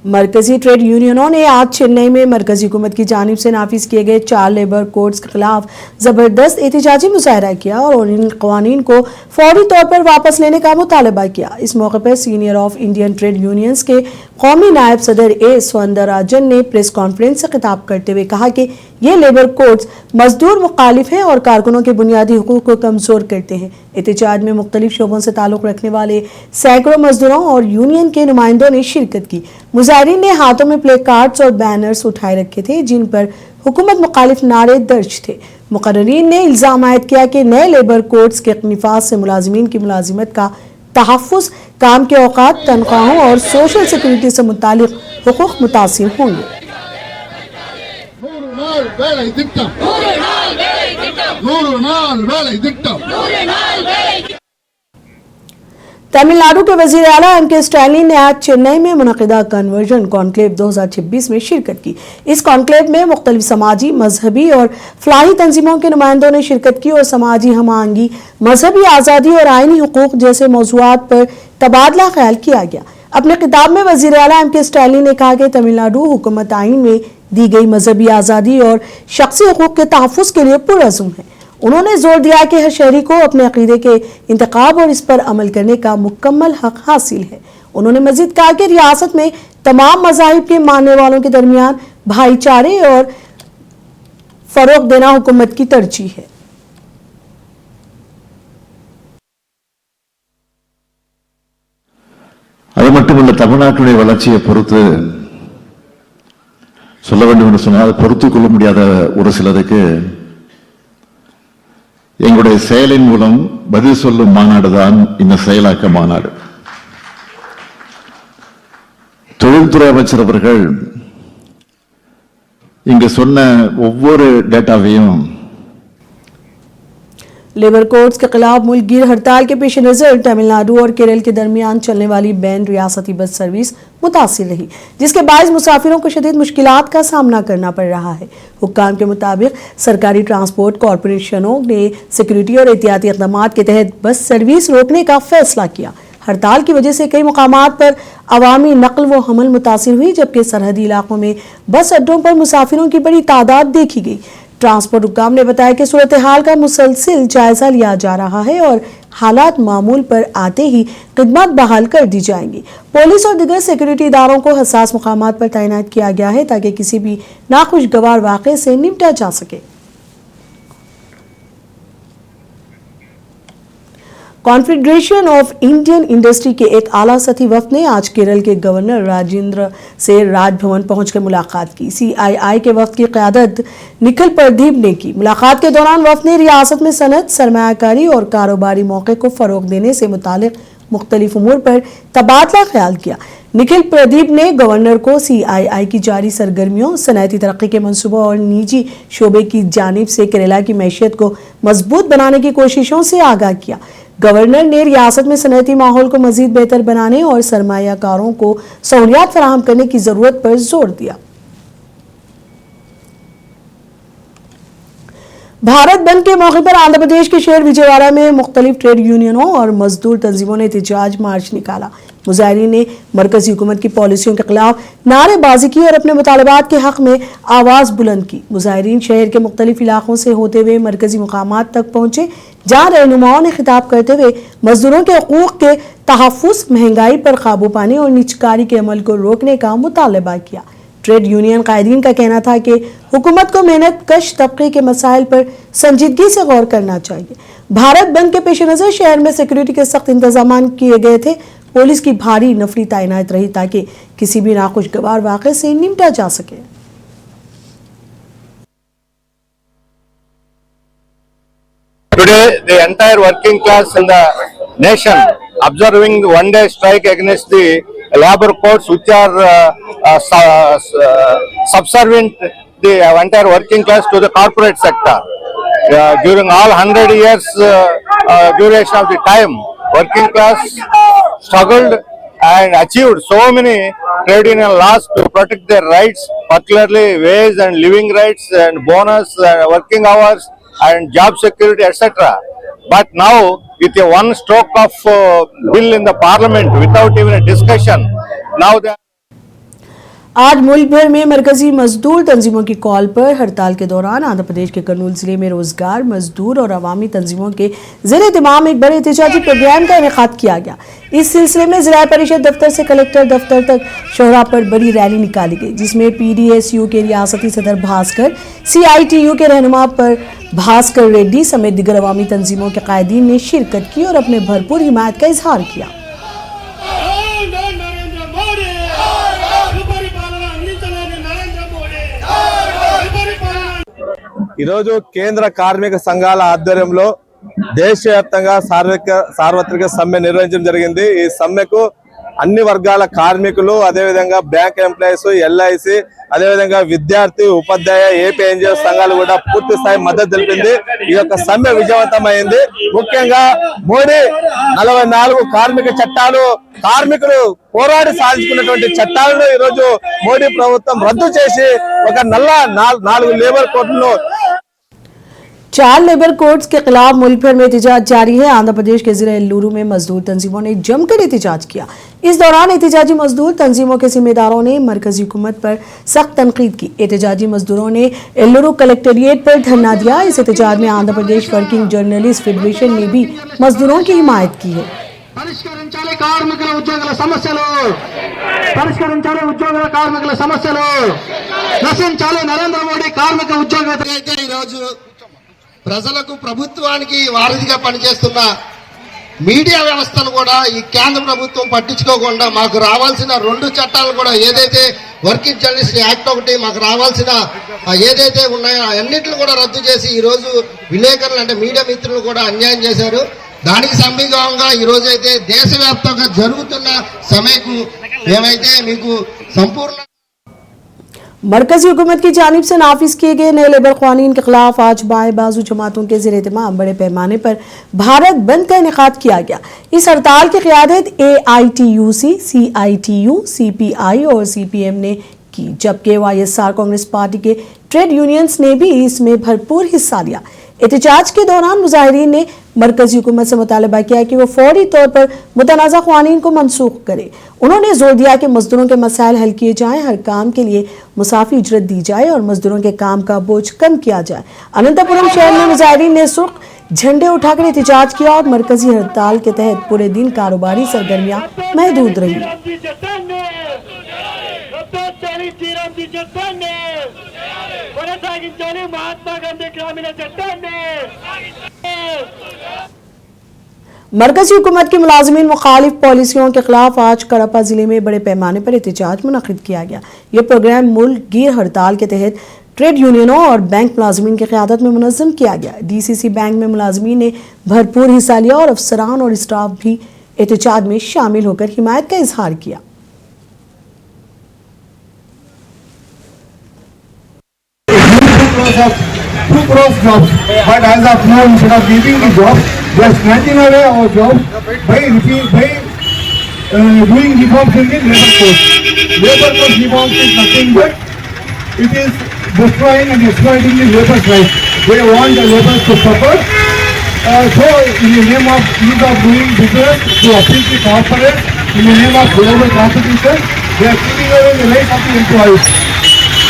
मरकजी ट्रेड यूनियनों ने आज चेन्नई में मरकजी हुकूमत की जानिब से नाफिज किए गए 4 लेबर कोड्स के खिलाफ जबरदस्त एहतजाजी मुजाहरा किया और इन कवानीन को फौरी तौर पर वापस लेने का मुतालबा किया। इस मौके पर senior of Indian trade unions के कौमी नायब सदर ए सौंदरराजन ने प्रेस कॉन्फ्रेंस से खिताब करते हुए कहा कि ये लेबर कोड्स मजदूर मुखालिफ हैं और कारकुनों के बुनियादी हुकूक को कमजोर करते हैं। एहतजाज में मुख्तलिफ शोबों से ताल्लुक रखने वाले सैकड़ों मजदूरों और यूनियन के नुमाइंदों ने शिरकत की। मुजाहिरीन ने हाथों में प्ले कार्ड्स और बैनर्स उठाए रखे थे जिन पर हुकूमत मुखालिफ नारे दर्ज थे। मुकर्रीरीन ने इल्जाम आयद किया कि नए लेबर कोड्स के निफाज से मुलाजिमीन की मुलाजिमत का तहफ़्फ़ुज़, काम के औकात, तनख्वाहों और सोशल सिक्योरिटी से मुतालिक हुकूक मुतासिर होंगे। तमिलनाडु के वजीर आला एम.के. स्टैलिन ने आज चेन्नई में मुनक़िदा कन्वर्जन कॉन्क्लेव 2026 में शिरकत की। इस कॉन्क्लेव में मुख्तलिफ समाजी, मजहबी और फलाही तंजीमों के नुमाइंदों ने शिरकत की और समाजी हम-आहंगी, मजहबी आज़ादी और आइनी हुकूक जैसे मौज़ूआत पर तबादला ख्याल किया गया। अपने खिताब में वजीर आला एम.के. स्टैलिन ने कहा कि तमिलनाडु हुकूमत आइन में दी गई मजहबी आज़ादी और शख्सी हुकूक के तहफ़्फ़ुज़ के लिए पुरअज़्म है। उन्होंने जोर दिया कि हर शहरी को अपने अकीदे के इंतखाब और इस पर अमल करने का मुकम्मल हक हासिल है। उन्होंने मजीद कहा कि रियासत में तमाम मज़ाहिब के मानने वालों के दरमियान भाईचारे और फरोग देना हुकूमत की तरजीह है। அது மட்டுமல்ல, தமிழ்நாட்டுடைய வளர்ச்சியை பொறுத்து சொல்ல வேண்டும் என்று சொன்னால் பொறுத்துக் கொள்ள முடியாத ஒரு சிலருக்கு எங்களுடைய செயலின் மூலம் பதில் சொல்லும் மாநாடு தான் இந்த செயலாக்க மாநாடு. தொழில்துறை அமைச்சர் அவர்கள் இங்கு சொன்ன ஒவ்வொரு டேட்டாவையும் लेबर कोड्स के खिलाफ मुल्क गिर हड़ताल के पेश नज़र तमिलनाडु और केरल के दरमियान चलने वाली बैन रियासती बस सर्विस मुतासिर रही, जिसके बायस मुसाफिरों को शदीद मुश्किलात का सामना करना पड़ रहा है। हुक्काम के मुताबिक सरकारी ट्रांसपोर्ट कॉरपोरेशनों ने सिक्योरिटी और एहतियाती इक़दामात के तहत बस सर्विस रोकने का फैसला किया। हड़ताल की वजह से कई मुकामात पर अवामी नकल व हमल मुतासिर हुई, जबकि सरहदी इलाकों में बस अड्डों पर मुसाफिरों की बड़ी तादाद देखी गई। ट्रांसपोर्ट हुक्काम ने बताया कि सूरत हाल का मुसलसिल जायजा लिया जा रहा है और हालात मामूल पर आते ही खिदमत बहाल कर दी जाएंगी। पुलिस और दीगर सिक्योरिटी इदारों को हसास मुकामात पर तैनात किया गया है ताकि किसी भी नाखुशगवार वाक़े से निपटा जा सके। कॉन्फेडरेशन ऑफ इंडियन इंडस्ट्री के एक आला सतही वफ्द ने आज केरल के गवर्नर राजेंद्र से राजभवन पहुंचकर मुलाकात की। CII के वफ्द की क़यादत निखिल प्रदीप ने की। मुलाकात के दौरान वफ्द ने रियासत में सनत, सरमायाकारी और कारोबारी मौके को फ़रोग़ देने से मुतालिक मुख्तलिफ उमूर पर तबादला ख्याल किया। निखिल प्रदीप ने गवर्नर को CII की जारी सरगर्मियों, सनअती तरक्की के मंसूबों और निजी शोबे की जानिब से केरला की मैशियत को मजबूत बनाने की कोशिशों से आगाह किया। गवर्नर ने रियासत में सनअती माहौल को मजीद बेहतर बनाने और सरमायाकारों को सहूलियात फराहम करने की ज़रूरत पर जोर दिया। भारत बंद के मौके पर आंध्र प्रदेश के शहर विजयवाड़ा में मुख्तलिफ ट्रेड यूनियनों और मजदूर तंजीमों ने एहतजाज मार्च निकाला। मुजाहिरीन ने मरकजी हुकूमत की पॉलिसियों के खिलाफ नारेबाजी की और अपने मुतालबात के हक में आवाज़ बुलंद की। मुजाहिरीन शहर के मुख्तलिफ इलाकों से होते हुए मरकजी मुकामात तक पहुंचे, जहां रहनुमाओं ने खिताब करते हुए मजदूरों के हकूक़ के तहफ़्फ़ुज़, महंगाई पर काबू पाने और निजकारी के अमल को रोकने का मुतालबा किया। ट्रेड यूनियन कायदीन का कहना था कि हुकूमत को मेहनत कश तबके के मसाइल पर संजीदगी से गौर करना चाहिए। भारत बंद के पेश नज़र शहर में सिक्योरिटी के सख्त इंतजाम किए गए थे। पुलिस की भारी नफरी तैनात रही ताकि किसी भी नाखुशगवार वाक़े से निपटा जा सके। Today, the entire working class in the nation observing the one-day strike against the labor codes, which are subservient the entire working class to the corporate sector. During all 100 years duration of the time, working class struggled and achieved so many trade union laws to protect their rights, particularly wage and living rights and bonus, working hours and job security, etc. But now, with a one stroke of bill in the parliament without even a discussion, now they आज मुल्क भर में मरकजी मजदूर तंजीमों की call पर हड़ताल के दौरान आंध्र प्रदेश के कर्नूल जिले में रोजगार मजदूर और अवामी तंजीमों के ज़ेरे तमाम एक बड़े एहतजाजी प्रोग्राम का इनेकाद किया गया। इस सिलसिले में जिला परिषद दफ्तर से कलेक्टर दफ्तर तक शोहरा पर बड़ी रैली निकाली गई, जिसमें PDSU के रियासती सदर भास्कर, CITU के रहनुमा पर भास्कर रेड्डी समेत दिगर अवामी तंजीमों के कायदीन ने शिरकत की और अपने भरपूर हिमायत का इजहार किया। ఈరోజు కేంద్ర కార్మిక సంఘాల ఆధ్వర్యంలో దేశవ్యాప్తంగా సార్వత్రిక సమ్మె నిర్వహించడం జరిగింది। ఈ సమ్మెకు అన్ని వర్గాల కార్మికులు, అదేవిధంగా బ్యాంక్ ఎంప్లాయీస్, LIC, అదేవిధంగా విద్యార్థి, ఉపాధ్యాయ, AP NGO సంఘాలు కూడా పూర్తి స్థాయి మద్దతు తెలిపింది। ఈ యొక్క సమ్మె విజయవంతమైంది। ముఖ్యంగా మోడీ 44 కార్మిక చట్టాలు, కార్మికులు పోరాడి సాధించుకున్నటువంటి చట్టాలను ఈ రోజు మోడీ ప్రభుత్వం రద్దు చేసి ఒక నల్ల 4 లేబర్ కోడ్లను 4 लेबर कोड्स के खिलाफ मुल्क भर में एहतजाज जारी है। आंध्र प्रदेश के जिले एल्लूरू में मजदूर तंजीमों ने जमकर एहतजाज किया। इस दौरान एहतजाजी मजदूर तंजीमों के जिम्मेदारों ने मरकजी हुकूमत पर सख्त तनकीद की। एहतजाजी मजदूरों ने एल्लूरू कलेक्ट्रेट पर धरना दिया। इस एहतजाज में Andhra Pradesh working journalist federation ने भी मजदूरों की हिमायत की है। పరిష్కరించాలి కార్మికుల ఉద్యోగుల సమస్యలు, పరిష్కరించాలి ఉద్యోగుల కార్మికుల సమస్యలు, నశించాలి నరేంద్ర మోడీ కార్మిక ఉద్యోగ వ్యతిరేకత। ఈ రోజు ప్రజలకు ప్రభుత్వానికి వారధిగా పనిచేస్తున్న మీడియా వ్యవస్థను కూడా ఈ కేంద్ర ప్రభుత్వం పట్టించుకోకుండా మాకు రావాల్సిన 2 చట్టాలు కూడా ఏదైతే వర్కింగ్ జర్నలిస్ట్ యాక్ట్ ఒకటి మాకు రావాల్సిన ఏదైతే ఉన్నాయో అన్నిటిని కూడా రద్దు చేసి ఈ రోజు విలేకరులు అంటే మీడియా మిత్రులు కూడా అన్యాయం చేశారు। దానికి సంబంధంగా ఈ రోజు అయితే దేశవ్యాప్తంగా జరుగుతున్న సమ్మెకు ఏమైతే మీకు సంపూర్ణ मरकजी हुकूमत की जानिब से नाफिज किए गए नए लेबर कानून के खिलाफ आज बाएं बाजू जमातों के ज़ेरे एहतमाम बड़े पैमाने पर भारत बंद का इनेकाद किया गया। इस हड़ताल की क़यादत AITUC, CITU, CPI और CPM ने की, जबकि YSR कांग्रेस पार्टी के ट्रेड यूनियंस ने भी इसमें भरपूर हिस्सा लिया। एहतजाज के दौरान मुजाहिरीन ने मरकजी हुकूमत से मुतालबा किया कि वो फौरी तौर पर मुतनाज़ा क़वानीन को मनसूख करे। उन्होंने जोर दिया कि मजदूरों के मसाइल हल किए जाएं, हर काम के लिए मुसाफी उजरत दी जाए और मजदूरों के काम का बोझ कम किया जाए। अनंतपुरम शहर में मुजाहिरीन ने सुर्ख झंडे उठाकर एहतजाज किया और मरकजी हड़ताल के तहत पूरे दिन कारोबारी सरगर्मियां महदूद रही। मरकजी हुकूमत की मुलाजमीन मुखालिफ पॉलिसियों के खिलाफ आज कड़पा जिले में बड़े पैमाने पर एहतजाज मुनक्किद किया गया। यह प्रोग्राम मुल्क गिर हड़ताल के तहत ट्रेड यूनियनों और बैंक मुलाजमीन की क़यादत में मुनज़्ज़म किया गया। DCC बैंक में मुलाजमीन ने भरपूर हिस्सा लिया और अफसरान और स्टाफ भी एहतजाज में शामिल होकर हिमायत का इजहार किया। Two crores jobs, but as of now, instead of giving the jobs, they are snatching away our jobs by doing reforms in the labor code. Labor code reforms is nothing but it is destroying and exploiting the labor's rights. They want the laborers to suffer. So, in the name of ease of doing business, to appease the corporates, in the name of global competition, they are keeping away the rights of the employees.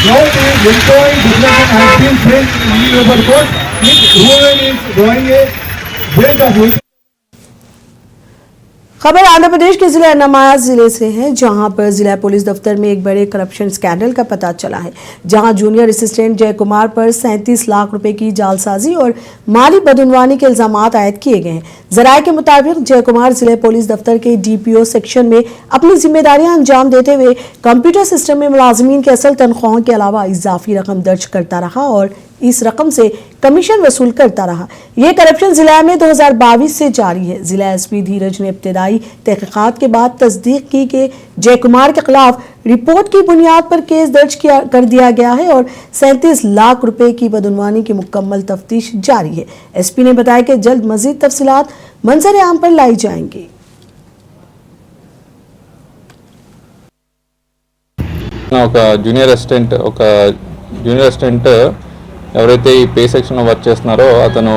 Now the employee definition has been changed in the labor code, which woman is doing a break of work. खबर आंध्र प्रदेश के जिले अन्नामला जिले से है, जहां पर जिला police दफ्तर में एक बड़े करप्शन स्कैंडल का पता चला है, जहां जूनियर असिस्टेंट जय कुमार पर 37 लाख रुपए की जालसाजी और माली बदनवानी के इल्जाम आयद किए गए हैं। जराये के मुताबिक जय कुमार जिले पुलिस दफ्तर के DPO सेक्शन में अपनी जिम्मेदारियां अंजाम देते हुए कंप्यूटर सिस्टम में मुलाजमीन के असल तनख्वाहों के अलावा इजाफी रकम दर्ज करता रहा और इस रकम से कमीशन वसूल करता रहा। ये करप्शन जिला में 2022 से जारी है। जिला SP धीरज ने इब्तदाई तहकीकात के बाद तस्दीक की कि जय कुमार के खिलाफ रिपोर्ट की बुनियाद पर केस दर्ज कर दिया गया है और 37 लाख रुपए की बदनवानी की मुकम्मल तफ्तीश जारी है। SP ने बताया कि जल्द मजीद तफसीलात मंजर आम पर लाई जाएंगी। जूनियर असिस्टेंट ఎవరైతే ఈ పే సెక్షన్లో వర్క్ చేస్తున్నారో అతను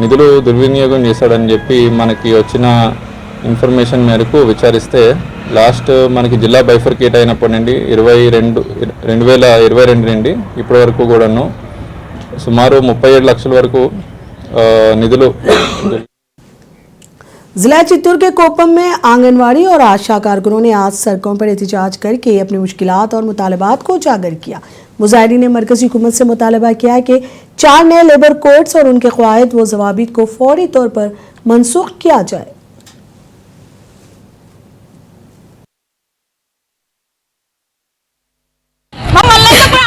నిధులు దుర్వినియోగం చేశాడని చెప్పి మనకి వచ్చిన ఇన్ఫర్మేషన్ మేరకు విచారిస్తే లాస్ట్ మనకి జిల్లా బైఫర్కేట్ అయినప్పటి నుండి 2022 నుండి ఇప్పటి వరకు కూడాను సుమారు 37 లక్షల వరకు నిధులు जिला चित्तूर के कोपम में आंगनवाड़ी और आशा कारकुनों ने आज सड़कों पर एहतजाज करके अपनी मुश्किलात और मुतालबात को उजागर किया। मुजाहिरीन ने मरकजी हुकूमत से मुतालबा किया है कि 4 नए लेबर कोड्स और उनके क़वायद व ज़वाबित को फौरी तौर पर मनसूख किया जाए।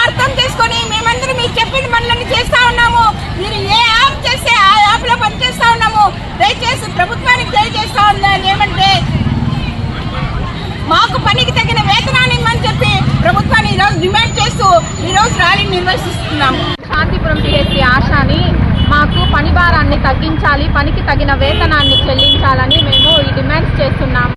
అర్థం చేసుకొని మేమందరం మీకు చెప్పిన పనులన్నీ చేస్తా ఉన్నాము. మీరు ఏ యాప్ చేస్తే ఆ యాప్ లో పని చేస్తా ఉన్నాము. దయచేసి ప్రభుత్వానికి తెలియజేస్తా ఉన్నాను ఏమంటే మాకు పనికి తగిన వేతనాన్ని ఇమ్మని చెప్పి ప్రభుత్వాన్ని ఈరోజు డిమాండ్ చేస్తూ ఈరోజు ర్యాలీ నిర్వహిస్తున్నాము. శాంతిపురం పిఎస్సి ఆశాని మాకు పని భారాన్ని తగ్గించాలి, పనికి తగిన వేతనాన్ని చెల్లించాలని మేము ఈ డిమాండ్స్ చేస్తున్నాము.